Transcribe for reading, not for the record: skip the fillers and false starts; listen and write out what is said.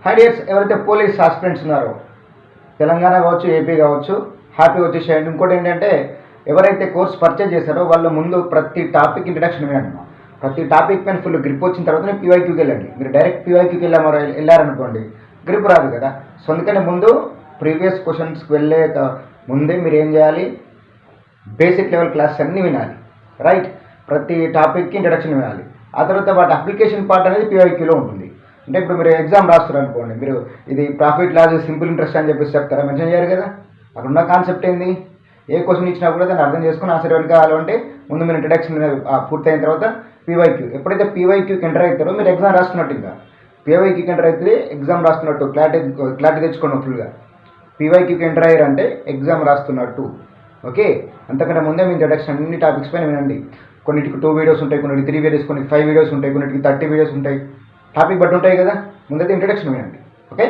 High dears, ఎవరైతే police aspirants ఉన్నారో తెలంగాణ కావచ్చు, ఏపీ కావచ్చు, హ్యాపీగా వచ్చేసేయండి. ఇంకోటి ఏంటంటే, ఎవరైతే కోర్స్ పర్చేజ్ చేశారో వాళ్ళు ముందు ప్రతి టాపిక్ ఇంట్రడక్షన్ వినండి. ప్రతి టాపిక్ పైన ఫుల్ గ్రిప్ వచ్చిన తర్వాత పీవైక్యూకి వెళ్ళండి. మీరు డైరెక్ట్ పీవైక్యూకి వెళ్ళారనుకోండి, గ్రిప్ రాదు కదా. సో అందుకని ముందు ప్రీవియస్ క్వశ్చన్స్కి వెళ్ళే ముందే మీరు ఏం చేయాలి, బేసిక్ లెవెల్ క్లాసెస్ అన్నీ వినాలి. రైట్, ప్రతి టాపిక్కి ఇంట్రడక్షన్ వినాలి. ఆ తర్వాత వాటి అప్లికేషన్ పార్ట్ అనేది పీవైక్యూలో ఉంటుంది. అంటే ఇప్పుడు మీరు ఎగ్జామ్ రాస్తారు అనుకోండి, మీరు ఇది ప్రాఫిట్ లాస్ సింపుల్ ఇంట్రెస్ట్ అని చెప్పేసి చెప్తారా, మెన్షన్ చేయరు కదా. అక్కడ ఉన్న కాన్సెప్ట్ ఏంది, ఏ క్వశ్చన్ ఇచ్చినా కూడా దాన్ని అర్థం చేసుకుని ఆన్సర్ ఎవరికి కావాలంటే ముందు మీరు ఇంట్రడక్షన్ పూర్తయిన తర్వాత పీవైక్యూ. ఎప్పుడైతే పీవైక్యూకి ఎంటర్ అవుతారో మీరు ఎగ్జామ్ రాస్తున్నట్టు, ఇంకా పీవైక్యూకి ఎంటర్ అయితే ఎగ్జామ్ రాస్తున్నట్టు, క్లారిటీ తెచ్చుకోండి ఫుల్గా. పీవైక్యూకి ఎంటర్ అయ్యారంటే ఎగ్జామ్ రాస్తున్నట్టు. ఓకే, అంతకంటే ముందే మీ ఇంట్రడక్షన్ అన్ని టాపిక్స్ పైన వినండి. కొన్నిటికి 2 వీడియోస్ ఉంటాయి, కొన్నిటికి 3 వీడియోస్, కొన్నిటికి 5 వీడియోస్ ఉంటాయి, కొన్నిటికి 30 వీడియోస్ ఉంటాయి. టాపిక్ బట్టి ఉంటాయి కదా. ముందైతే ఇంట్రడక్షన్ వినండి. ఓకే.